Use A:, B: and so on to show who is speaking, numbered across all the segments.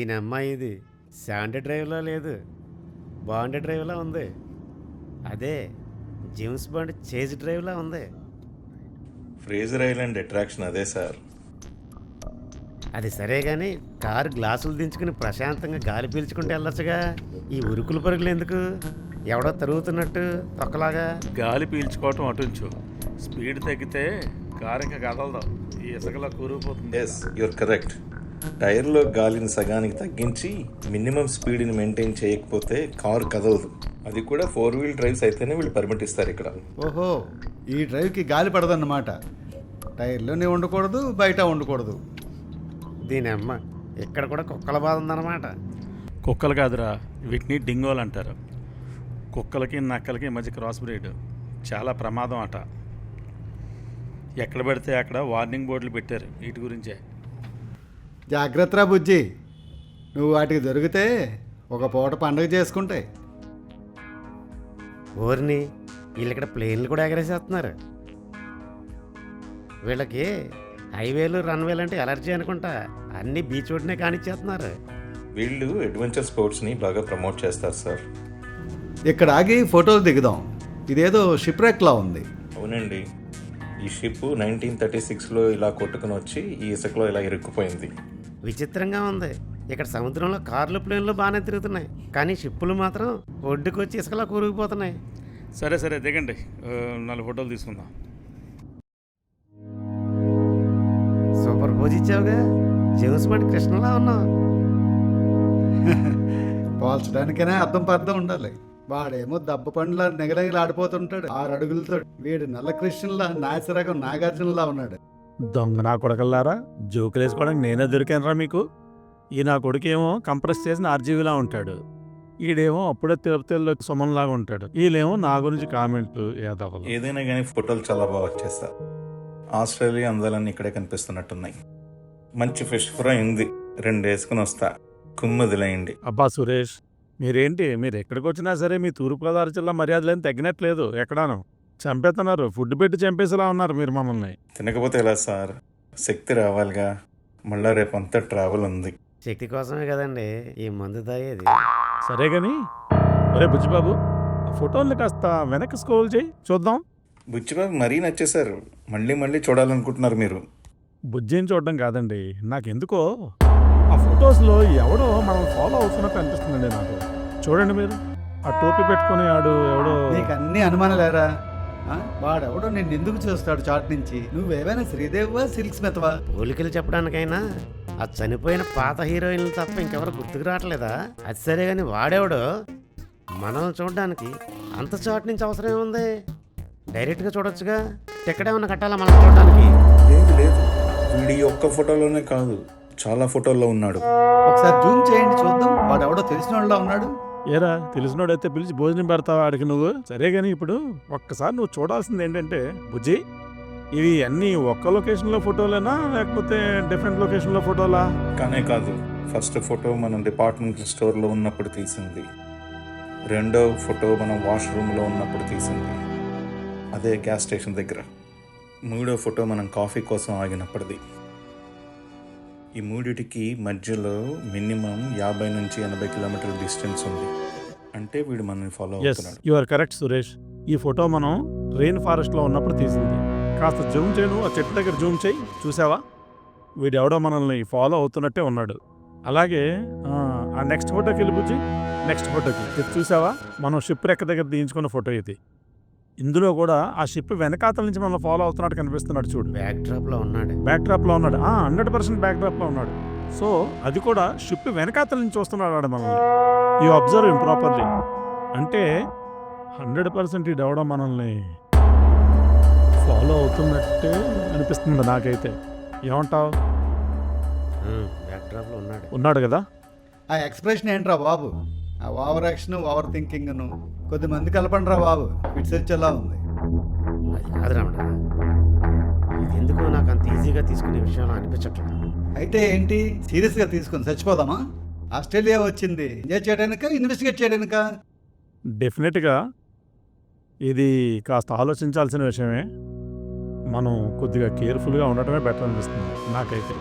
A: దీని అమ్మాయి ఇది శాండీ డ్రైవ్లా లేదు, బాండ్ డ్రైవ్లా ఉంది. అదే జేమ్స్ బాండ్ చేజ్ డ్రైవ్లా ఉంది.
B: ఫ్రేజర్ ఐలాండ్ అట్రాక్షన్ అదే సార్.
A: అది సరే కానీ కారు గ్లాసులు దించుకుని ప్రశాంతంగా గాలి పీల్చుకుంటూ వెళ్ళొచ్చుగా. ఈ ఉరుకుల పరుగులు ఎందుకు? ఎవడో తరుగుతున్నట్టు తొక్కలాగా.
C: గాలి పీల్చుకోవటం అటుంచు, స్పీడ్ తగ్గితే కారు ఇంకా కదలదు, ఈ ఇసుకలో కూరుకుపోతుంది.
B: Yes you're correct. టైర్లో గాలిని సగానికి తగ్గించి మినిమం స్పీడ్ని మెయింటైన్ చేయకపోతే కారు కదలదు. అది కూడా 4-wheel డ్రైవ్స్ అయితేనే వీళ్ళు పర్మిట్ ఇస్తారు ఇక్కడ.
D: ఓహో, ఈ డ్రైవ్కి గాలి పడదన్నమాట. టైర్లోనే ఉండకూడదు, బయట ఉండకూడదు.
A: దీని అమ్మ ఇక్కడ కూడా కుక్కల బాధ ఉందన్నమాట.
C: కుక్కలు కాదురా, వీటిని డింగోలు అంటారు. కుక్కలకి నక్కలకి మధ్య క్రాస్ బ్రీడ్, చాలా ప్రమాదం అట. ఎక్కడ పెడితే అక్కడ వార్నింగ్ బోర్డులు పెట్టారు వీటి గురించే.
D: జాగ్రత్తరా బుజ్జి, నువ్వు వాటికి దొరికితే ఒక పూట పండుగ చేసుకుంటాయి.
A: ఊరిని వీళ్ళు ఇక్కడ ప్లేన్లు కూడా ఎగరేసేస్తున్నారు. వీళ్ళకి హైవేలు రన్వేలు అంటే ఎలర్జీ అనుకుంటా, అన్నీ బీచ్ ఒడ్డునే కానిచ్చేస్తున్నారు.
B: వీళ్ళు అడ్వెంచర్ స్పోర్ట్స్ని బాగా ప్రమోట్ చేస్తారు సార్.
D: ఇక్కడ ఆగి ఫోటోలు దిగుదాం. ఇదేదో షిప్ రెక్లా ఉంది.
B: అవునండి, ఈ షిప్ 1936లో ఇలా కొట్టుకుని వచ్చి ఈ ఇసుకలో ఇలా ఇరుక్కుపోయింది.
A: విచిత్రంగా ఉంది. ఇక్కడ సముద్రంలో కార్లు ప్లేన్లు బాగానే తిరుగుతున్నాయి, కానీ షిప్పులు మాత్రం ఒడ్డుకు వచ్చి ఇసుకలా కూరుకుపోతున్నాయి.
C: సరే సరే దిగండి, 4 ఫోటోలు తీసుకుందాం.
A: సూపర్ పోజ్ ఇచ్చావుగా, జేమ్స్ బాండ్ కృష్ణలా ఉన్నావు.
D: పోల్చడానికైనా అర్థం పర్థం ఉండాలి. వాడేమో దెబ్బ పండ్ల నెగలగిలాడిపోతుంటాడు 6 అడుగులతో. వీడు నల్ల కృష్ణుల్లా నాసిరకం నాగార్జునలా ఉన్నాడు.
E: దొంగ నా కొడకల్లారా, జోకులు వేసుకోవడానికి నేనే దొరికానరా మీకు. ఈ నా కొడుకేమో కంప్రెస్ చేసిన ఆర్జీవీలా ఉంటాడు, ఈడేమో అప్పుడే తిరుపతిలో సుమన్లాగా ఉంటాడు. వీళ్ళేమో నా గురించి కామెంట్లు ఏదవ్వదు.
B: ఏదైనా కానీ ఫోటోలు చాలా బాగా వచ్చేస్తారు. ఆస్ట్రేలియా అందాలన్నీ ఇక్కడే కనిపిస్తున్నట్టున్నాయి. మంచి ఫిష్ ఫ్రై ఉంది, 2 వేసుకుని వస్తా, కుమ్మదిలేయండి.
E: అబ్బా సురేష్, మీరేంటి, మీరు ఎక్కడికి వచ్చినా సరే మీ తూర్పుగోదావరి జిల్లా మర్యాదలేని తగ్గినట్లేదు. ఎక్కడాను చంపేస్తున్నారు, ఫుడ్ పెట్టి చంపేసేలా ఉన్నారు మీరు మమ్మల్ని.
B: తినకపోతే ఎలా సార్, శక్తి రావాలిగా. మళ్ళా రేపు అంతా ట్రావెల్ ఉంది.
A: శక్తి కోసమే కదండి ఈ మందు తాగేది.
E: సరే కానీ ఒరే బుజ్జిబాబు, ఆ ఫోటోల్ని కాస్త వెనక్కి స్క్రోల్ చేయి చూద్దాం.
B: బుచ్చిబాబు మరీ నచ్చేశారు, మళ్ళీ మళ్ళీ చూడాలనుకుంటున్నారు మీరు.
E: బుజ్జిని చూడడం కాదండి, నాకెందుకో ఆ ఫొటోస్లో ఎవడో మనం ఫాలో అవుతున్నట్టు అనిపిస్తుందండి నాకు. చూడండి మీరు, ఆ టోపీ పెట్టుకుని ఆడు ఎవడో.
D: నీకు అన్ని అనుమానాలేరా? వాడెవడో నిన్ను ఎందుకు చూస్తాడు చాట్ నుంచి? నువ్వేమైనా శ్రీదేవివా, సిల్క్ స్మితవా?
A: పోలికలు చెప్పడానికైనా ఆ చనిపోయిన పాత హీరోయిన్లు తప్ప ఇంకెవరు గుర్తుకు రావట్లేదా? అది సరే కానీ వాడేవాడు మనల్ని చూడడానికి అంత చాట్ నుంచి అవసరం ఏముంది? డైరెక్ట్గా చూడొచ్చుగా. టికెట్ ఏమన్నా కట్టాలా మనం చూడడానికి?
B: లేదు లేదు, వీడి ఒక్క ఫోటోలోనే కాదు, చాలా ఫోటోల్లో ఉన్నాడు.
D: ఒకసారి జూమ్ చేయండి చూద్దాం, వాడెవడో తెలిసిన వాళ్ళ ఉన్నాడు.
E: ఏరా, తెలిసినోడైతే పిలిచి భోజనం పెడతావా ఆడికి నువ్వు? సరే కానీ ఇప్పుడు ఒక్కసారి నువ్వు చూడాల్సింది ఏంటంటే బుజ్జి, ఇవి అన్నీ ఒక్క లొకేషన్లో ఫోటోలేనా లేకపోతే డిఫరెంట్ లొకేషన్లో ఫోటోలా?
B: కానే కాదు. ఫస్ట్ ఫోటో మనం డిపార్ట్మెంటల్ స్టోర్లో ఉన్నప్పుడు తీసింది, రెండో ఫోటో మనం వాష్రూమ్లో ఉన్నప్పుడు తీసింది, అదే గ్యాస్ స్టేషన్ దగ్గర, మూడో ఫోటో మనం కాఫీ కోసం ఆగినప్పటిది. ఈ మూడిటికి మధ్యలో మినిమం 50 నుంచి 80 కిలోమీటర్ల డిస్టెన్స్ ఉంది. అంటే వీడు మనల్ని ఫాలో
E: ఎస్,
B: అవుతున్నాడు.
E: You are correct Suresh. ఈ ఫోటో మనం రెయిన్ ఫారెస్ట్లో ఉన్నప్పుడు తీసింది. కాస్త జూమ్ చేయను, ఆ చెట్టు దగ్గర జూమ్ చేయి, చూసావా? వీడెవడో మనల్ని ఫాలో అవుతున్నట్టే ఉన్నాడు. అలాగే ఆ నెక్స్ట్ ఫోటోకి వెళ్ళి బుజ్జి, నెక్స్ట్ ఫోటోకి ఇది చూసావా? మనం షిప్ రెక్క దగ్గర తీయించుకున్న ఫోటో ఇది. ఇందులో కూడా ఆ షిప్ వెనకాతల నుంచి మనం ఫాలో అవుతున్నట్టు కనిపిస్తున్నాడు చూడు.
A: బ్యాక్ డ్రాప్లో ఉన్నాడు.
E: బ్యాక్ డ్రాప్లో ఉన్నాడు, 100% బ్యాక్ డ్రాప్లో ఉన్నాడు. సో అది కూడా షిప్ వెనకాతల నుంచి చూస్తున్నాడు వాడు మనల్ని. You observe improperly. అంటే 100% ఈ డెవడం మనల్ని ఫాలో అవుతున్నట్టే అనిపిస్తుంది నాకైతే. ఏమంటావు?
A: బ్యాక్ డ్రాప్లో ఉన్నాడు.
E: ఉన్నాడు కదా.
D: ఆ ఎక్స్ప్రెషన్ ఏంట్రా బాబు? ఆ ఓవర్ యాక్షన్, ఓవర్ థింకింగ్ను కొద్దిమంది కలపండి రా బాబు. ఫిట్స్ వచ్చేలా ఉంది.
A: అది కాదు రమణ, ఇది ఎందుకో నాకు అంత ఈజీగా తీసుకునే విషయంలో అనిపించట్లేదు.
D: అయితే ఏంటి, సీరియస్గా తీసుకొని చచ్చిపోదామా? ఆస్ట్రేలియా వచ్చింది ఎంజాయ్ చేయడానికా, ఇన్వెస్టిగేట్ చేయడానికా?
E: డెఫినెట్గా ఇది కాస్త ఆలోచించాల్సిన విషయమే. మనం కొద్దిగా కేర్ఫుల్గా ఉండటమే బెటర్ అనిపిస్తుంది నాకైతే.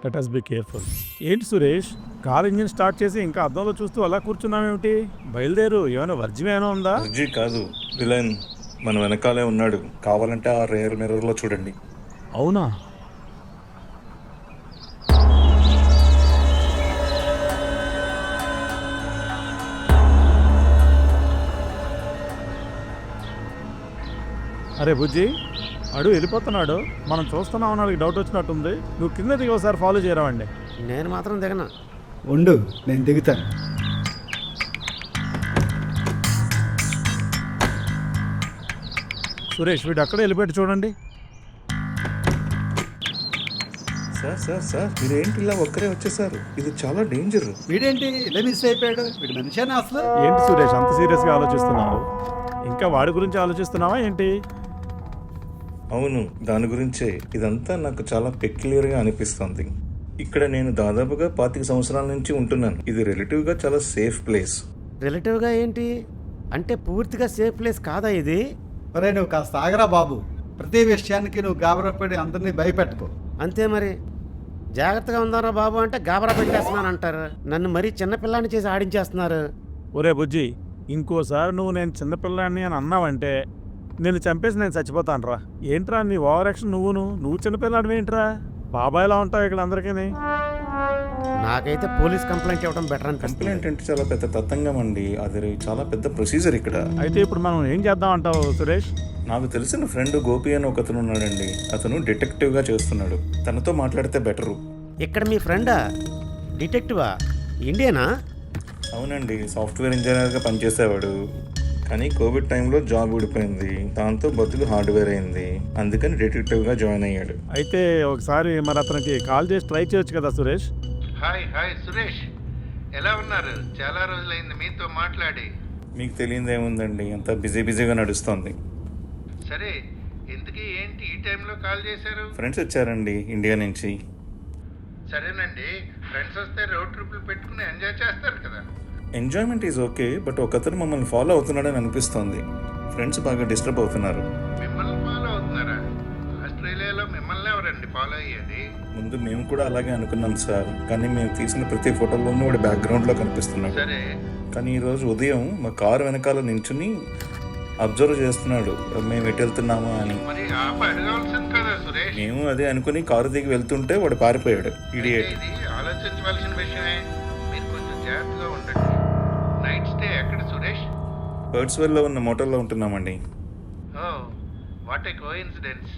E: Let us be careful. ఏంటి సురేష్, కార్ ఇంజిన్ స్టార్ట్ చేసి ఇంకా అద్దంలో చూస్తూ అలా కూర్చున్నామేమిటి? బయలుదేరు, ఏమైనా వర్జ్యం ఏమైనా ఉందా?
B: అర్జీ కాదు, విలన్ మన వెనకాలే ఉన్నాడు. కావాలంటే ఆ రేర్ మిర్రర్లో చూడండి.
E: అవునా? అరే బుజ్జి, అడు వెళ్ళిపోతున్నాడు, మనం చూస్తున్నాం అన్నాడు, డౌట్ వచ్చినట్టుంది. నువ్వు కింద దిగి ఒకసారి ఫాలో చేయరావండి.
A: నేను మాత్రం దిగను.
D: ఉండు, నేను దిగుతాను.
E: సురేష్, వీడు అక్కడే వెళ్ళిపోయాడు చూడండి.
B: సార్ సార్ సార్, మీరేంటి ఇలా ఒక్కరే వచ్చేసారు? ఇది చాలా డేంజర్.
D: వీడేంటి ఇలా మిస్ అయిపోయాడు? వీడు మనిషేనా అసలు?
E: ఏంటి సురేష్ అంత సీరియస్గా ఆలోచిస్తున్నావు? ఇంకా వాడి గురించి ఆలోచిస్తున్నావా ఏంటి?
B: అవును, దాని గురించే. ఇదంతా నాకు చాలా పెక్యులర్గా అనిపిస్తుంది. ఇక్కడ నేను దాదాపుగా 25 సంవత్సరాల నుంచి ఉంటున్నాను. ఇది రిలేటివ్గా చాలా సేఫ్ ప్లేస్.
A: రిలేటివ్గా ఏంటి అంటే పూర్తిగా సేఫ్ ప్లేస్ కాదా ఇది?
D: ఒరే నువ్వు కాస్త ఆగరా బాబు. ప్రతి విషయానికి నువ్వు గాబరపడి అందరినీ భయపెట్టుకో.
A: అంతే మరి. జాగ్రత్తగా ఉందారా బాబు అంటే గాబరా పెట్టేస్తున్నాను అంటారు. నన్ను మరీ చిన్నపిల్లాన్ని చేసి ఆడించేస్తున్నారు.
E: ఒరే బుజ్జి, ఇంకోసారి నువ్వు నేను చిన్నపిల్లాన్ని అని అన్నావంటే నేను చంపేసి నేను చచ్చిపోతాను రా. ఏంట్రా నీ ఓవర్ యాక్షన్? నువ్వు చిన్నపిల్లాడివి ఏంట్రా? బాబాయ్లా ఉంటావు ఇక్కడ అందరికీ.
A: నాకైతే పోలీస్ కంప్లైంట్ ఇవ్వడం బెటర్ అని
B: కంప్లైంట్ అంటే చాలా పెద్ద తతంగం అండి. అది చాలా పెద్ద ప్రొసీజర్ ఇక్కడ.
E: అయితే ఇప్పుడు మనం ఏం చేద్దాం అంటావు సురేష్?
B: నాకు తెలిసిన ఫ్రెండ్ గోపి అని ఒకతను ఉన్నాడండి. అతను డిటెక్టివ్గా చేస్తున్నాడు. తనతో మాట్లాడితే బెటరు.
A: ఇక్కడ మీ ఫ్రెండా? డిటెక్టివా? ఇండియనా?
B: అవునండి, సాఫ్ట్వేర్ ఇంజనీర్గా పనిచేసేవాడు. కానీ కోవిడ్ టైంలో జాబ్ ఊడిపోయింది. దాంతో బతుకు హార్డ్వేర్ అయింది. అందుకని డిటెక్టివ్గా జాయిన్ అయ్యాడు.
E: అయితే ఒకసారి మరి అతనికి కాల్ చేసి ట్రై చేయొచ్చు కదా సురేష్?
F: హాయ్ సురేష్, ఎలా ఉన్నారు? చాలా రోజులైంది మీతో మాట్లాడి.
B: మీకు తెలియదేముందండి, అంతా బిజీగా నడుస్తోంది.
F: సరే, ఎందుకు ఏంటి ఈ టైంలో కాల్ చేశారు?
B: ఫ్రెండ్స్ వచ్చారండి ఇండియా నుంచి.
F: సరేనండి, ఫ్రెండ్స్ వస్తే రోడ్ ట్రిప్లు పెట్టుకుని ఎంజాయ్ చేస్తారు కదా.
B: ఎంజాయ్మెంట్ ఈజ్ ఓకే, బట్ ఒకతను మమ్మల్ని ఫాలో అవుతున్నాడని అనిపిస్తోంది. ఫ్రెండ్స్ బాగా డిస్టర్బ్ అవుతున్నారు.
F: మిమ్మల్ని ఫాలో అవుతున్నారా? ఆస్ట్రేలియాలో మిమ్మల్ని ఎవరండి ఫాలో అయ్యేది?
B: ముందు మేము కూడా అలాగే అనుకున్నాం సార్, కానీ మేము తీసిన ప్రతి ఫోటోలోనూ వాడి బ్యాక్గ్రౌండ్లో కనిపిస్తున్నాడు.
F: సరే,
B: కానీ ఈరోజు ఉదయం మా కారు వెనకాల నించుని అబ్జర్వ్ చేస్తున్నాడు మేము ఎటు వెళ్తున్నామా అని.
F: మరి ఆప అడగాల్సింది కదా సురేష్.
B: మేము అదే అనుకుని కారు దిగి వెళ్తుంటే వాడు పారిపోయాడు.
F: అయితే
B: ఇడియట్.
F: ఇది ఆలోచించవలసిన విషయమే. మీరు కొంచెం జాగ్రత్తగా ఉండండి. నైట్ స్టే ఎక్కడ సురేష్?
B: బర్డ్స్వెల్లో ఉన్న మోటల్లో ఉంటున్నామండి.
F: ఓ, వాట్ ఏ కోఇన్సిడెన్స్.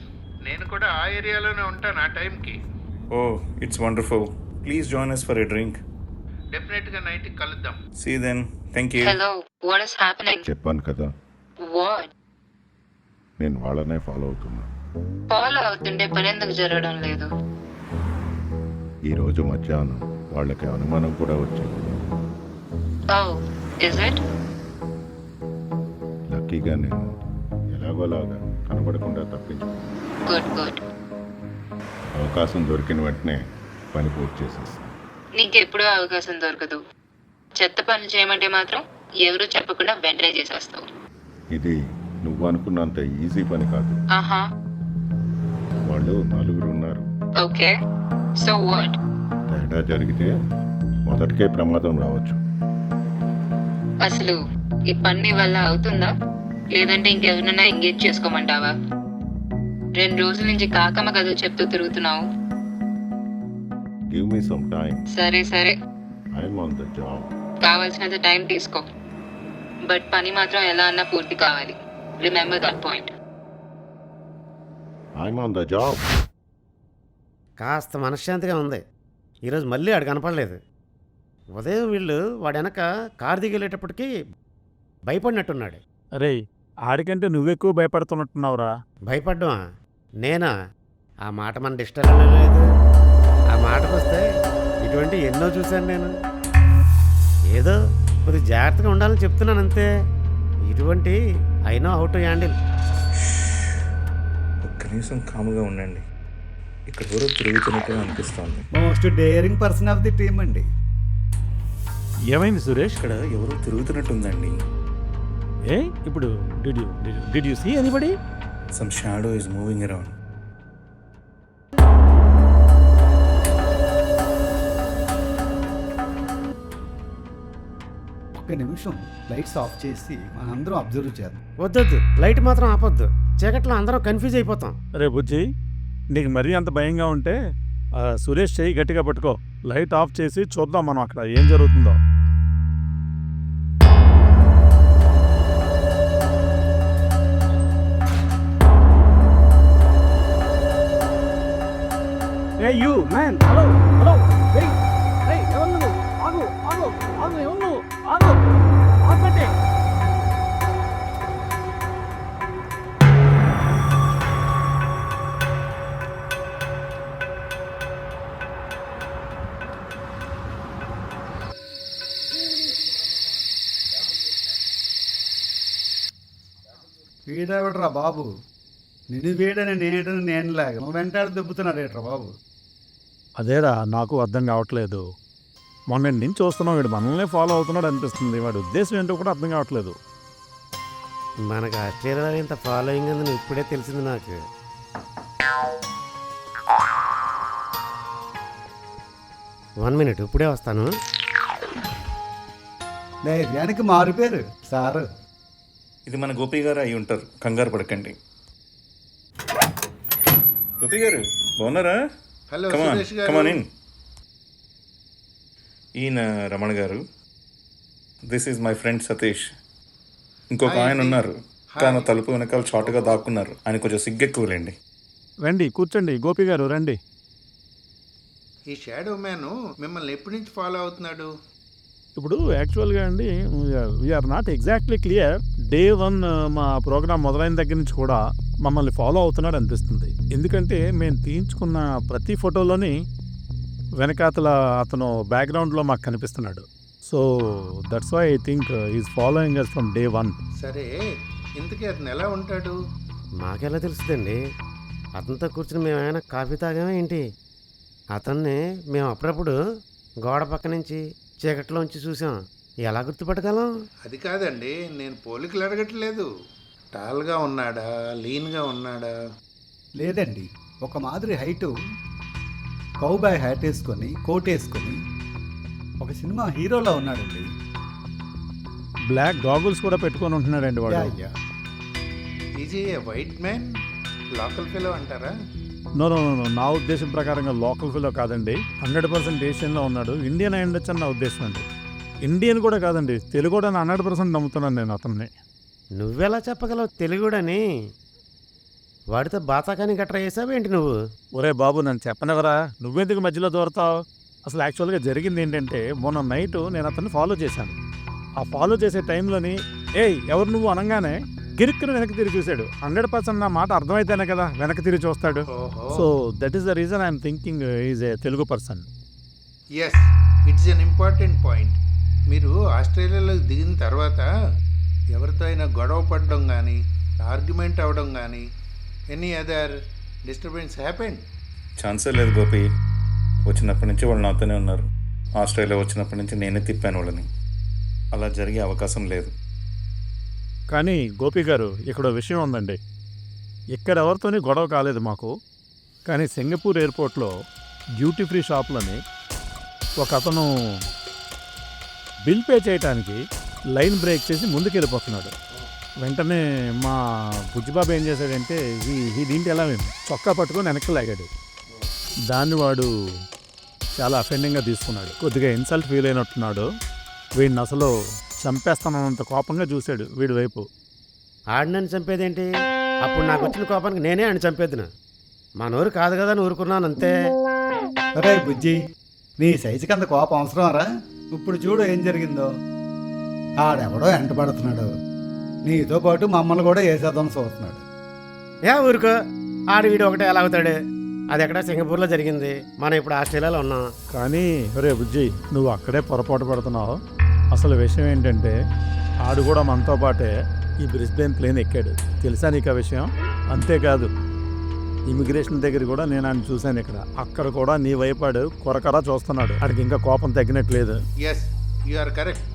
F: నేను కూడా ఆ ఏరియాలోనే ఉంటాను ఆ టైంకి.
B: Oh, it's wonderful. Please join us for a drink.
F: డెఫినెట్గా నైట్కి కలుద్దాం.
B: See then. Thank you.
G: Hello, what is happening?
H: చెప్పాను కదా,
G: What?
H: నేను వాళ్ళనే ఫాలో అవుతున్నా.
G: ఫాలో అవుతుంటే పని ఎందుకు జరగడం లేదు?
H: ఈరోజు మధ్యాహ్నం వాళ్ళకి అనుమానం కూడా వచ్చింది.
G: Oh, is it?
H: లక్కీగా నేను ఎలాగోలాగా కనబడకుండా తప్పించుకున్నాను.
G: Good.
H: అవకాశం దొరికిన వెంటనే పని పూర్తి చేసేస్తాను.
G: నీకెప్పుడూ అవకాశం దొరకదు. చెత్త పనులు చేయమంటే మాత్రం ఎవరు చెప్పకుండా వెంటనే చేసేస్తావు.
H: ఇది నువ్వు అనుకున్నంత ఈజీ పని కాదు.
G: ఆహా,
H: వాళ్ళు 4 ఉన్నారు.
G: ఓకే. So what?
H: తేడా జరిగితే మొదటికే ప్రమాదం రావచ్చు.
G: అసలు ఈ పని వల్ల అవుతుందా, లేదంటే ఇంకెవరినైనా ఎంగేజ్ చేసుకోమంటావా? 2 రోజుల నుంచి కాకమ్మ కథలు చెప్తూ తిరుగుతున్నావు.
H: Give me some time.
G: సరే,
H: ఐఎమ్ ఆన్ ద జాబ్.
G: కావాల్సినంత టైం తీసుకో, బట్ పని మాత్రం ఎలా అన్నా పూర్తి కావాలి. Remember that point.
H: I'm on the job.
A: కాస్త మనశ్శాంతిగా ఉంది. ఈరోజు మళ్ళీ ఆడు కనపడలేదు. ఉదయం వీళ్ళు వాడు వెనక కారు దిగి వెళ్ళేటప్పటికి భయపడినట్టున్నాడు.
E: అరే, ఆడికంటే నువ్వెక్కువ భయపడుతున్నట్టున్నావురా.
A: భయపడ్డామా? నేనా? ఆ మాట మన డిస్టర్బ్ లేదు. ఆ మాటకు వస్తే ఇటువంటి ఎన్నో చూశాను నేను. ఏదో కొద్దిగా జాగ్రత్తగా ఉండాలని చెప్తున్నాను అంతే. ఇటువంటి I know how to handle.
B: ఒక్క నిమిషం కాముగా ఉండండి. ఇక్కడ ఎవరో తిరుగుతున్నట్టుగా అనిపిస్తోంది.
D: Most daring person of the team అండి.
E: ఏమైంది సురేష్?
B: ఇక్కడ ఎవరో తిరుగుతున్నట్టుందండి.
E: ఏ ఇప్పుడు did you see anybody?
B: Some shadow is moving around.
D: ఒక్క నిమిషం లైట్స్ ఆఫ్ చేసి మనందరం అబ్జర్వ్ చేద్దాం.
A: వద్దొద్దు, లైట్ మాత్రం ఆపొద్దు. చీకట్లో అందరం కన్ఫ్యూజ్ అయిపోతాం.
E: రే బుజ్జి, నీకు మరీ అంత భయంగా ఉంటే సురేష్ చెయ్యి గట్టిగా పట్టుకో. లైట్ ఆఫ్ చేసి చూద్దాం మనం అక్కడ ఏం జరుగుతుందో.
I: ఏ యూ మ్యాన్, హలో హలో, వెయ్ రేయ్, ఎవరు నువ్వు? ఆగు ఆగు ఆగు, ఎవరు నువ్వు? ఆగు ఆగండి.
D: వీడెవడరా బాబు? నిన్ను వీడని నేడని నేను లాగా నువ్వు వెంటాడు దెబ్బతున్నాడేట్రా బాబు?
E: అదేరా నాకు అర్థం కావట్లేదు. మొన్న నుంచి చూస్తున్నాం, వీడు మనల్ని ఫాలో అవుతున్నాడు అనిపిస్తుంది. వాడి ఉద్దేశం ఏంటో కూడా అర్థం కావట్లేదు.
A: మనకు ఆస్ట్రేలియాలో ఇంత ఫాలోయింగ్ ఉందని ఇప్పుడే తెలిసింది నాకు. వన్ మినిట్, ఇప్పుడే వస్తాను.
D: ధైర్యానికి మారిపోయారు సారు.
B: ఇది మన గోపి గారు అయి ఉంటారు, కంగారు పడకండి. గోపి గారు బాగున్నారా?
F: హలో
B: కమాన్
F: సురేష్ గారు.
B: కమాన్ ఇన్. ఈయన రమణ గారు. This is my friend Satish. ఇంకొక
F: Hi,
B: ఆయన
F: Andy.
B: ఉన్నారు, కానీ తలుపు వెనకాల షార్ట్గా దాక్కున్నారు. ఆయన కొంచెం సిగ్గెక్కువలేండి.
E: రండి కూర్చోండి, గోపి గారు రండి.
F: ఈ షాడో మ్యాన్ మిమ్మల్ని ఎప్పటి నుంచి ఫాలో అవుతున్నాడు?
E: ఇప్పుడు యాక్చువల్గా అండి, we are not exactly clear. Day 1 మా ప్రోగ్రామ్ మొదలైన దగ్గర నుంచి కూడా మమ్మల్ని ఫాలో అవుతున్నాడు అనిపిస్తుంది. ఎందుకంటే మేము తీయించుకున్న ప్రతి ఫోటోలోని వెనకాతల అతను బ్యాక్గ్రౌండ్లో మాకు కనిపిస్తున్నాడు. So that's why I think is following us from day 1.
F: సరే, ఇంతకీ అతను ఎలా ఉంటాడు?
A: మాకెలా తెలుస్తుందండి? అతనితో కూర్చుని మేము ఏమైనా కాఫీ తాగామా ఏంటి? అతన్ని మేము అప్పుడప్పుడు గోడ పక్క నుంచి చీకట్లోంచి చూసాం. ఎలా గుర్తుపట్టగలం?
F: అది కాదండి, నేను పోలికలు అడగట్లేదు. టాల్గా ఉన్నాడా, లీన్గా ఉన్నాడా?
D: లేదండి, ఒక మాదిరి హైటు, కౌబాయ్ హ్యాట్ వేసుకొని కోట్ వేసుకొని ఒక సినిమా హీరోలా ఉన్నాడండి.
E: బ్లాక్ గాగుల్స్ కూడా పెట్టుకొని ఉంటున్నాడండి వాడు.
D: యా.
F: ఈజీ ఏ వైట్ మ్యాన్, లోకల్ ఫెలో అంటారా?
E: నో నో నో, నా ఉద్దేశం ప్రకారంగా లోకల్ ఫిలో కాదండి. 100% ఏషియన్లో ఉన్నాడు. ఇండియన్ అయి ఉండొచ్చు అని నా ఉద్దేశం అండి. ఇండియన్ కూడా కాదండి, తెలుగు కూడా 100% నమ్ముతున్నాను నేను అతన్ని.
A: నువ్వెలా చెప్పగలవు తెలుగుడని? వాడితో బాతాకాని గట్రా వేసావు ఏంటి నువ్వు?
E: ఒరే బాబు, నన్ను చెప్పనివరా, నువ్వెందుకు మధ్యలో దూరతావు? అసలు యాక్చువల్గా జరిగింది ఏంటంటే, మొన్న నైట్ నేను అతన్ని ఫాలో చేశాను. ఆ ఫాలో చేసే టైంలోని ఏయ్ ఎవరు నువ్వు అనగానే గిరిక్కును వెనక్కి తిరిగి చూశాడు. 100% నా మాట అర్థమైతేనే కదా వెనక్కి తిరిగి చూస్తాడు.
F: ఓహో,
E: so that is the reason I'm thinking is a Telugu person.
F: Yes, it's an important point. మీరు ఆస్ట్రేలియాలో దిగిన తర్వాత ఎవరితో అయినా గొడవ పడడం కానీ, ఆర్గ్యుమెంట్ అవ్వడం కానీ, ఎనీ అదర్ డిస్టర్బెన్స్ హ్యాపెండ్?
B: ఛాన్సే లేదు గోపి. వచ్చినప్పటి నుంచి వాళ్ళు నాతోనే ఉన్నారు. ఆస్ట్రేలియా వచ్చినప్పటి నుంచి నేనే తిప్పాను వాళ్ళని. అలా జరిగే అవకాశం లేదు.
E: కానీ గోపి గారు, ఇక్కడ విషయం ఉందండి. ఇక్కడ ఎవరితోని గొడవ కాలేదు మాకు. కానీ సింగపూర్ ఎయిర్పోర్ట్లో డ్యూటీ ఫ్రీ షాప్లని ఒక అతను బిల్ పే చేయడానికి లైన్ బ్రేక్ చేసి ముందుకు వెళ్ళిపోతున్నాడు. వెంటనే మా బుజ్జిబాబు ఏం చేశాడంటే, ఈ దీంట్లో ఎలా చొక్కా పట్టుకొని వెనక్కి లాగాడు. దాన్ని వాడు చాలా అఫెండింగ్గా తీసుకున్నాడు. కొద్దిగా ఇన్సల్ట్ ఫీల్ అయినట్టున్నాడు. వీడిని అసలు చంపేస్తానంత కోపంగా చూశాడు వీడి వైపు.
A: ఆడినని చంపేదేంటి? అప్పుడు నాకు వచ్చిన కోపానికి నేనే ఆడిని చంపేద్దును. మా నోరు కాదు కదా అని ఊరుకున్నాను అంతే.
D: అరే బుజ్జి, నీ సైజుకి అంత కోపం అవసరమారా? ఇప్పుడు చూడు ఏం జరిగిందో. ఆడెవడో ఎంట పడుతున్నాడు, నీతో పాటు మమ్మల్ని కూడా వేసేద్దాం చూస్తున్నాడు.
A: ఊరుకో, ఆడి వీడు ఒకటే ఎలా అవుతాడు? అది ఎక్కడ సింగపూర్లో జరిగింది, మనం ఇప్పుడు ఆస్ట్రేలియాలో ఉన్నాం.
E: కానీ రే బుజ్జి, నువ్వు అక్కడే పొరపాటు పడుతున్నావు. అసలు విషయం ఏంటంటే, ఆడు కూడా మనతో పాటే ఈ బ్రిస్బేన్ ప్లేన్ ఎక్కాడు. తెలుసా నీకు ఆ విషయం? అంతేకాదు, ఇమిగ్రేషన్ దగ్గర కూడా నేను ఆయన చూశాను. అక్కడ కూడా నీ వైపాడు కొరకరా చూస్తున్నాడు. ఆడికి ఇంకా కోపం తగ్గినట్లేదు.
F: Yes, you are correct.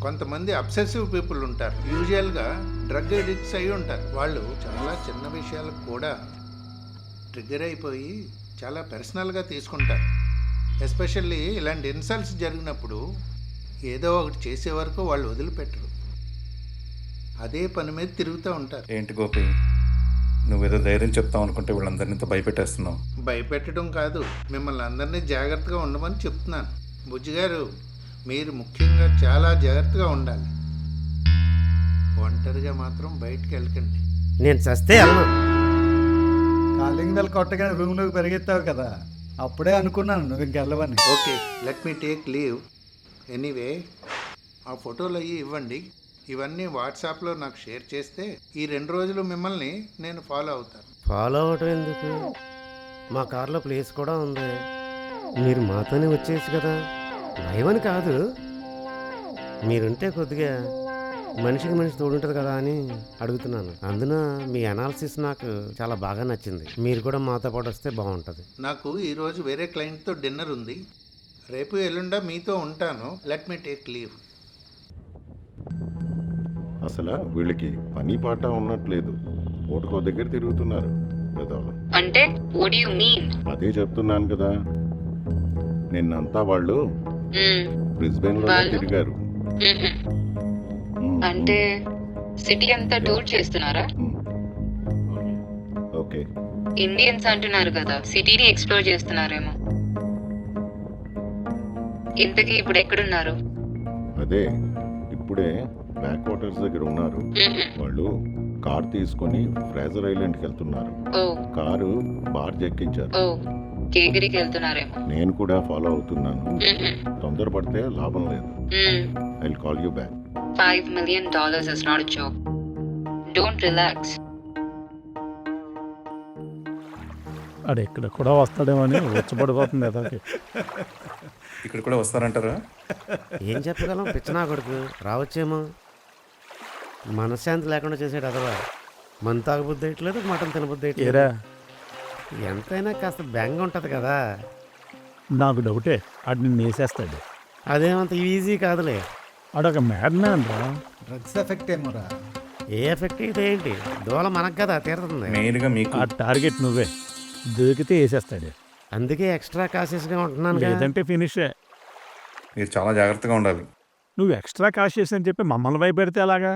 F: కొంతమంది అబ్సెసివ్ పీపుల్ ఉంటారు, యూజువల్గా డ్రగ్ ఎడిక్ట్స్ అయి ఉంటారు. వాళ్ళు చాలా చిన్న విషయాలకు కూడా ట్రిగ్గర్ అయిపోయి చాలా పర్సనల్గా తీసుకుంటారు. ఎస్పెషల్లీ ఇలాంటి ఇన్సల్ట్స్ జరిగినప్పుడు ఏదో ఒకటి చేసే వరకు వాళ్ళు వదిలిపెట్టరు. అదే పని మీద తిరుగుతూ ఉంటారు.
B: ఏంటి గోపి, నువ్వేదో ధైర్యం చెప్తావు అనుకుంటే వీళ్ళందరినీ ఇంత భయపెట్టేస్తున్నావు.
F: భయపెట్టడం కాదు, మిమ్మల్ని అందరినీ జాగ్రత్తగా ఉండమని చెప్తున్నాను. బుజ్జిగారు, మీరు ముఖ్యంగా చాలా జాగ్రత్తగా ఉండాలి. ఒంటరిగా మాత్రం బయటికి వెళ్ళకండి.
A: నేను చస్తే వెళ్ళను.
D: కాలింగ్ బెల్ కొట్టగానే రూమ్లోకి పరిగెత్తావు కదా, అప్పుడే అనుకున్నాను నువ్వు ఇంకెళ్ళవని.
F: Okay, let me take leave. Anyway, ఆ ఫోటోలు అయ్యి ఇవ్వండి. ఇవన్నీ వాట్సాప్లో నాకు షేర్ చేస్తే ఈ 2 రోజులు మిమ్మల్ని నేను ఫాలో అవుతాను.
A: ఫాలో అవటం ఎందుకు? మా కార్లో ప్లేస్ కూడా ఉంది. మీరు మాతోనే వచ్చేసి కదా. భయమని కాదు, మీరుంటే కొద్దిగా మనిషికి మనిషి తోడుంటుంది కదా అని అడుగుతున్నాను. అందున మీ అనాలిసిస్ నాకు చాలా బాగా నచ్చింది. మీరు కూడా మాతో పాటు వస్తే బాగుంటుంది.
F: నాకు ఈరోజు వేరే క్లయింట్తో డిన్నర్ ఉంది. రేపు ఎల్లుండా మీతో ఉంటాను. Let me take leave.
H: అసలు వీళ్ళకి పని పాట ఉన్నట్లేదు, ఓటుకో దగ్గర తిరుగుతున్నారు పెద్దవాళ్ళు.
G: అంటే what do you mean?
H: అదే చెప్తున్నాను కదా, నిన్నంతా వాళ్ళు బ్రిస్బెన్లో
G: వాళ్ళు?
H: తిరిగారు.
G: అంటే సిటీ అంతా టూర్ చేస్తున్నారా?
H: ఓకే,
G: ఇండియన్స్ అంటున్నారు కదా, సిటీని ఎక్స్ప్లోర్ చేస్తున్నారేమో. ఇంతకీ ఇప్పుడు ఎక్కడున్నారు?
H: అదే ఇప్పుడే బ్యాక్ వాటర్స్ దగ్గర ఉన్నారు. వాళ్ళు కార్ తీసుకొని ఫ్రేజర్ ఐలాండ్కి వెళ్తున్నారు.
G: ఓ
H: కారు బార్జ్ ఎక్కించారు.
G: ఓ కేగిరికి వెళ్తున్నారేమో.
H: నేను కూడా ఫాలో అవుతున్నాను. తొందరపడితే లాభం లేదు. I will call you back.
G: $5 million is not a joke. Don't relax.
E: ఆడు ఇక్కడ కూడా వస్తాడేమో అని వచ్చపడిపోతుంది ఎదరికి.
B: ఇక్కడ కూడా వస్తారంటారా?
A: ఏం చెప్పగలం, పిచ్చనా కొడుకు రావచ్చేమో. మనశ్శాంతి లేకుండా చేసాడు అదవా. మన తాగబుద్ధి వేయట్లేదు, మటన్ తినబుద్ధి వేయట్లేదు.
E: ఏరా,
A: ఎంతైనా కాస్త బెంగ ఉంటుంది కదా.
E: నాకు డౌటే, ఆడు నిన్ను వేసేస్తాడు.
A: అదేమంత ఈజీ కాదులే.
E: ఆడొక మ్యాడ్ మ్యాన్ రా.
D: డ్రగ్స్ ఎఫెక్ట్ ఏమోరా.
A: ఏ ఎఫెక్ట్ ఇదేంటి, దోల మనకు కదా తీరుతుంది.
B: మెయిన్గా మీకు
E: ఆ టార్గెట్ నువ్వే, దొరికితే వేసేస్తాడు.
A: అందుకే ఎక్స్ట్రా కాషియస్గా ఉంటున్నాను కదా.
E: లేదంటే ఫినిషే.
B: మీరు చాలా జాగ్రత్తగా ఉండాలి.
E: నువ్వు ఎక్స్ట్రా కాషియస్ అని చెప్పి మమ్మల్ని భయపెడితే ఎలాగా?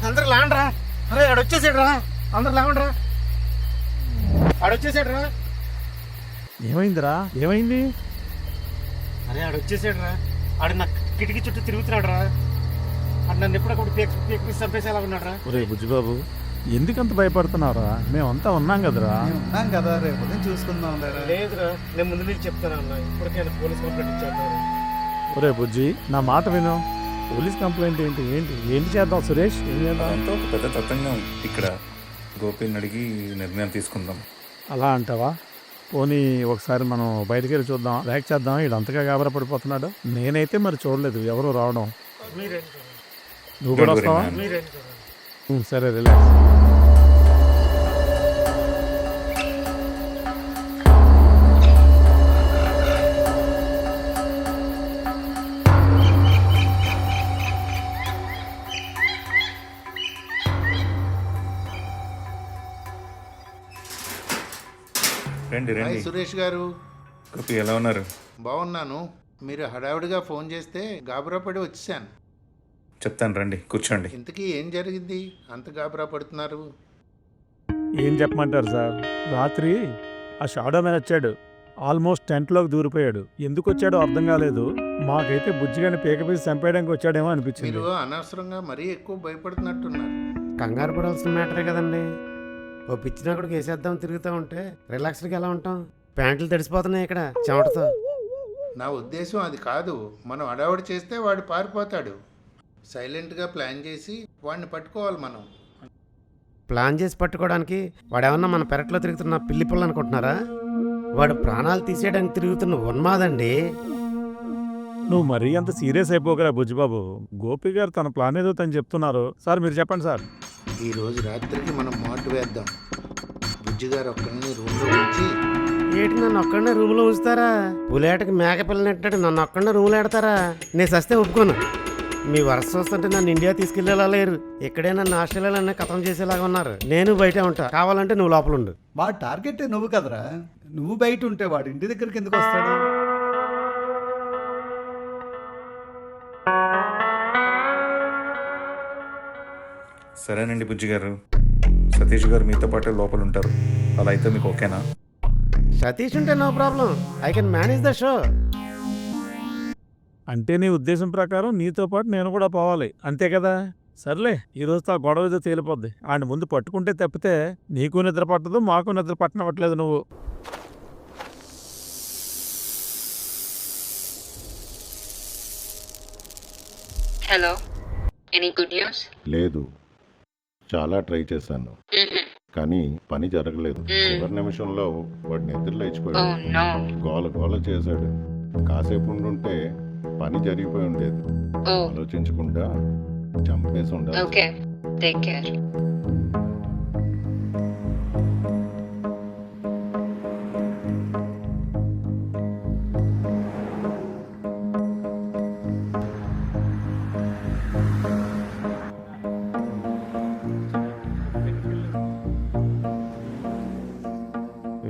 A: అందరు లాండ్రా. అరే ఆడొచ్చేసాడు రా, అందరు లాండ్రా. ఆడొచ్చేసాడు రా.
E: ఏమైందిరా, ఏమైంది?
A: అరే ఆడొచ్చేసాడు రా. ఆడు నా కిటికీ చుట్టూ తిరుగుతున్నాడు రా. ఆడు నన్ను ఎప్పుడప్పుడు పీక్ చంపేసేలా ఉన్నాడు రా.
E: ఒరే బుజ్జిబాబు, ఎందుకంత భయపడుతున్నారా? మేమంతా ఉన్నాం కదరా.
D: మేము ఉన్నాం కదా, రేపు ఉదయం చూసుకుందాం లేరా.
A: లేదురా, నేను ముందు నుంచి చెప్తాను అన్న, ఇప్పటికైనా పోలీస్ కంప్లైంట్ ఇచ్చేద్దాం.
E: ఒరే బుజ్జి, నా మాట విను. పోలీస్ కంప్లైంట్ ఏంటి ఏంటి ఏంటి చేద్దాం సురేష్? ఏం చేద్దాం?
B: అదంతా ఒక పెద్ద తతంగం. ఇక్కడ గోపిని అడిగి నిర్ణయం తీసుకుందాం.
E: అలా అంటావా? పోనీ ఒకసారి మనం బయటికి వెళ్ళి చూద్దాం, ర్యాక్ చేద్దాం. వీడు అంతగా గాబరా పడిపోతున్నాడు. నేనైతే మరి చూడలేదు ఎవరు రావడం. నువ్వు కూడా
B: Don't worry,
E: వస్తావా?
B: man.
E: సరే, రిలాక్స్.
B: రండి
F: హాయ్
B: రండి.
F: సురేష్ గారు.
B: గోపి ఎలా ఉన్నారు?
F: బాగున్నాను. మీరు హడావుడిగా ఫోన్ చేస్తే గాబరా పడి వచ్చేసాను.
B: చెప్తాను రండి, కూర్చోండి.
F: ఇంతకీ ఏం జరిగింది అంత గాబరా పడుతున్నారు?
E: ఏం చెప్పమంటారు సార్? రాత్రి ఆ షాడో మ్యాన్ వచ్చాడు. ఆల్మోస్ట్ టెంట్లోకి దూరిపోయాడు. ఎందుకు వచ్చాడో అర్థం కాలేదు. మాకైతే బుజ్జిగాని పీకపీసి చంపేయడానికి వచ్చాడేమో అనిపించింది.
F: మీరు అనవసరంగా మరీ ఎక్కువ భయపడుతున్నట్టున్నారు.
A: కంగారు పడాల్సిన మ్యాటరే కదండి. ఓ పిచ్చినాకుడికి వేసేద్దాం తిరుగుతూ ఉంటే రిలాక్స్డ్గా ఎలా ఉంటాం? ప్యాంట్లు తడిసిపోతున్నాయి ఇక్కడ చెమటతో.
F: నా ఉద్దేశం అది కాదు. మనం హడావుడి చేస్తే వాడు పారిపోతాడు. సైలెంట్గా ప్లాన్ చేసి వాడిని పట్టుకోవాలి మనం.
A: ప్లాన్ చేసి పట్టుకోవడానికి వాడేమన్నా మన పెరట్లో తిరుగుతున్న పిల్లి పుల్ల అనుకుంటున్నారా? వాడు ప్రాణాలు తీసేయడానికి తిరుగుతున్న ఉన్మాదండి.
E: నువ్వు మరీ అంత సీరియస్ అయిపోకరా బుజ్జిబాబు. గోపి గారు తన ప్లాన్ ఏదో తను చెప్తున్నారు. సార్ మీరు చెప్పండి సార్.
F: ఈ రోజు రాత్రికి మనం మాటు వేద్దాం. బుజ్జిగారు ఒక్కరిని రూమ్లో ఉంచి
A: ఏంటి నన్ను ఒక్కడనే రూమ్లో ఉంచుతారా? పులేటకి మేక పిల్లనట్టు నన్ను ఒక్కడనే రూమ్లో పెడతారా? నేను సస్తే ఒప్పుకోను. మీ వరుస చూస్తుంటే నన్ను ఇండియా తీసుకెళ్లేలా లేరు. ఇక్కడే నన్ను ఆస్ట్రేలియాలోనే ఖతం చేసేలాగా ఉన్నారు. నేను బయటే ఉంటా, కావాలంటే నువ్వు లోపల ఉండు.
D: వాడు టార్గెట్ నువ్వు కదరా. నువ్వు బయట ఉంటే వాడు ఇంటి దగ్గరికి ఎందుకు వస్తాడు?
B: సరేనండి బుజ్జి గారు. సతీష్ గారు మీతో పాటు లోపల ఉంటారు. అలా అయితే మీకు ఓకేనా?
A: సతీష్ ఉంటే no problem, I can manage the show.
E: అంటే నీ ఉద్దేశం ప్రకారం నీతో పాటు నేను కూడా పోవాలి, అంతే కదా? సర్లే, ఈ రోజు ఆ గొడవ ఏదో తేలిపోద్ది. ఆయన ముందు పట్టుకుంటే తప్పితే నీకు నిద్ర పట్టదు, మాకు నిద్ర పట్టనవట్లేదు నువ్వు.
G: Hello, any good news?
H: లేదు, చాలా ట్రై చేశాను కానీ పని జరగలేదు. చివరి నిమిషంలో వాడు నిద్ర లేచిపోయాడు. గోల గోల చేశాడు. కాసేపు ఉండుంటే పని జరిగిపోయి ఉండేది. ఆలోచించకుండా చంపేసి ఉండాలి.
G: Okay, take care.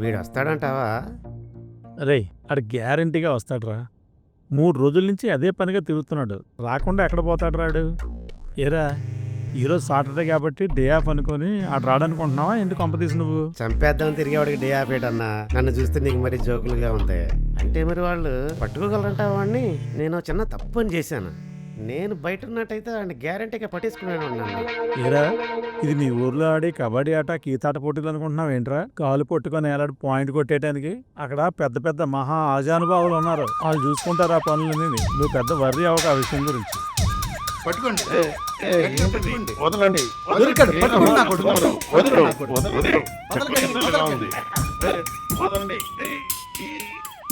A: వీడు వస్తాడంటావా?
E: రే, ఆడు గ్యారంటీగా వస్తాడురా. 3 రోజుల నుంచి అదే పనిగా తిరుగుతున్నాడు. రాకుండా ఎక్కడ పోతాడు రాడు? ఏరా, ఈరోజు సాటర్డే కాబట్టి డే ఆఫ్ అనుకొని ఆడు రాడనుకుంటున్నావా? ఎందుకు కంపతీసి నువ్వు?
A: చంపేద్దాం తిరిగేవాడికి డే ఆఫ్ అన్నా. నన్ను చూస్తే నీకు మరి జోకులుగా ఉంది. అంటే మరి వాళ్ళు పట్టుకోగలరంటావా వాడిని? నేను చిన్న తప్పు అని చేశాను. నేను బయట ఉన్నట్టయితే వాడిని గ్యారంటీగా పట్టేసుకున్నాను అన్నాను.
E: ఏరా, ఇది మీ ఊర్లో ఆడే కబడ్డీ ఆట కీతాట పోటీలు అనుకుంటున్నావు ఏంట్రా? కాలు పట్టుకొని ఏలాడు పాయింట్ కొట్టేయడానికి. అక్కడ పెద్ద పెద్ద మహా ఆజానుభావులు ఉన్నారు. వాళ్ళు చూసుకుంటారు ఆ పనులని. నువ్వు పెద్ద వర్రీ అవ్వక ఆ విషయం గురించి.
F: పట్టుకోండి.
H: వదలండి.
D: దొరికాడు, పట్టుకోండి నా కొడుకు.
H: వదలండి.
D: వదలండి.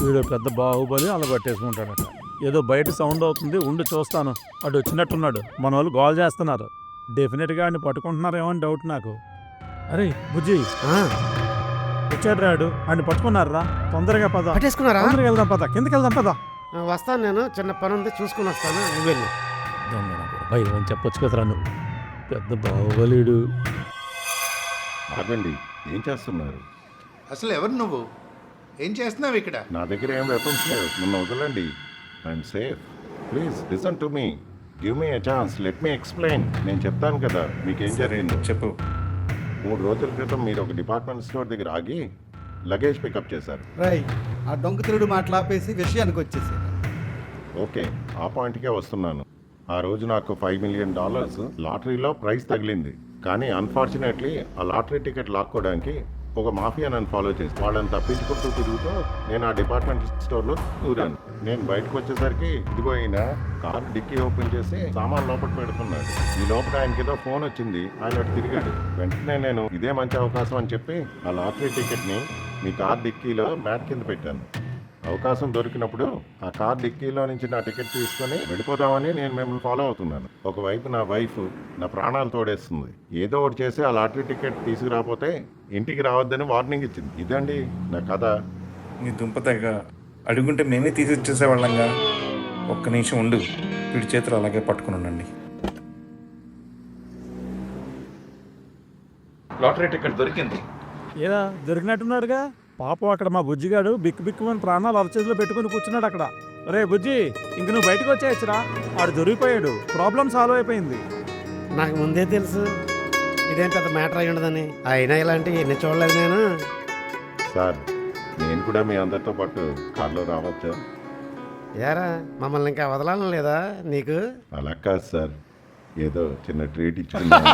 E: వీడు పెద్ద బాహుబలి అలా పట్టేసుకుంటాడట. ఏదో బయట సౌండ్ అవుతుంది, ఉండి చూస్తాను. అటు వచ్చినట్టున్నాడు. మన వాళ్ళు గోల్ చేస్తున్నారు. డెఫినెట్గా ఆయన పట్టుకుంటున్నారేమో అని డౌట్ నాకు. అరే బుజ్జి, వచ్చాడు రాడు. ఆయన పట్టుకున్నారా? తొందరగా పద.
A: పట్టేసుకున్నారా?
E: తొందరగా వెళ్దాం పద, కిందకి వెళ్దాం పద.
A: వస్తాను, నేను చిన్న పని ఉంది చూసుకుని వస్తాను. నువ్వు వెళ్ళు.
E: భయం అని చెప్పొచ్చు కదరా నువ్వు. పెద్ద బాహుబలిడు.
H: ఆగండి, ఏం చేస్తున్నారు?
F: అసలు ఎవరు నువ్వు? ఏం చేస్తున్నావు ఇక్కడ?
H: నా దగ్గర ఏం వెపన్స్ లేవు. నన్ను వదలండి. I'm safe. Please listen to me. Give me a chance. Let me explain. నేను చెప్తాను కదా మీకేం జరిగిందో.
B: చెప్పు.
H: 3 రోజుల క్రితం మీరు ఒక డిపార్ట్మెంట్ స్టోర్ దగ్గర ఆగి లగేజ్ పికప్ చేశారు.
D: రై, ఆ దొంగ తిరుడు మాట్లాపేసి విషయానికి వచ్చేసి.
H: ఓకే, ఆ పాయింట్కే వస్తున్నాను. ఆ రోజు నాకు $5 మిలియన్ లాటరీలో ప్రైజ్ తగిలింది. కానీ అన్ఫార్చునేట్లీ ఆ లాటరీ టికెట్ లాక్కోవడానికి ఒక మాఫియా నన్ను ఫాలో చేసి వాళ్ళని తప్పించుకుంటూ తిరుగుతూ నేను ఆ డిపార్ట్మెంట్ స్టోర్లో దూరాను. నేను బయటకు వచ్చేసరికి ఇదిగో ఈయన కార్ డిక్కీ ఓపెన్ చేసి సామాన్ లోపల పెడుతున్నాడు. ఈ లోపల ఆయనకి ఏదో ఫోన్ వచ్చింది, ఆయన అటు తిరిగాడు. వెంటనే నేను ఇదే మంచి అవకాశం అని చెప్పి ఆ లాటరీ టికెట్ని మీ కార్ డిక్కీలో మ్యాట్ కింద పెట్టాను. అవకాశం దొరికినప్పుడు ఆ కార్ డిక్కీలో నుంచి నా టికెట్ తీసుకొని వెళ్ళిపోదామని నేను మిమ్మల్ని ఫాలో అవుతున్నాను. ఒకవైపు నా వైఫ్ నా ప్రాణాలు తోడేస్తుంది. ఏదో ఒకటి చేసి ఆ లాటరీ టికెట్ తీసుకురాకపోతే ఇంటికి రావద్దని వార్నింగ్ ఇచ్చింది. ఇదండి నా కథ.
B: మీ దుంపతగా అడుగుంటే మేమే తీసి ఇచ్చేసేవాళ్ళంగా. ఒక్క నిమిషం ఉండు, వీడి చేతులు అలాగే పట్టుకుని ఉండండి. లాటరీ టికెట్ దొరికింది.
E: ఏదా దొరికినట్టున్నాడుగా. పాపం అక్కడ మా బుజ్జిగాడు బిక్కుమని ప్రాణాలు అరచేతిలో పెట్టుకుని కూర్చున్నాడు అక్కడ. రే బుజ్జి, ఇంక నువ్వు బయటకు వచ్చేయచ్చురా. వాడు దొరికిపోయాడు, ప్రాబ్లం సాల్వ్ అయిపోయింది.
A: నాకు ముందే తెలుసు ఇదేం పెద్ద మ్యాటర్ అయి ఉండదని. అయినా ఇలాంటివి ఎన్ని చూడలేదు నేను.
H: సార్, నేను కూడా మీ అందరితో పాటు కార్లో రావచ్చా?
A: యారా మమ్మల్ని ఇంకా వదలాలని లేదా నీకు?
H: అలా కాదు సార్, ఏదో చిన్న ట్రీట్ ఇచ్చుకున్నాను.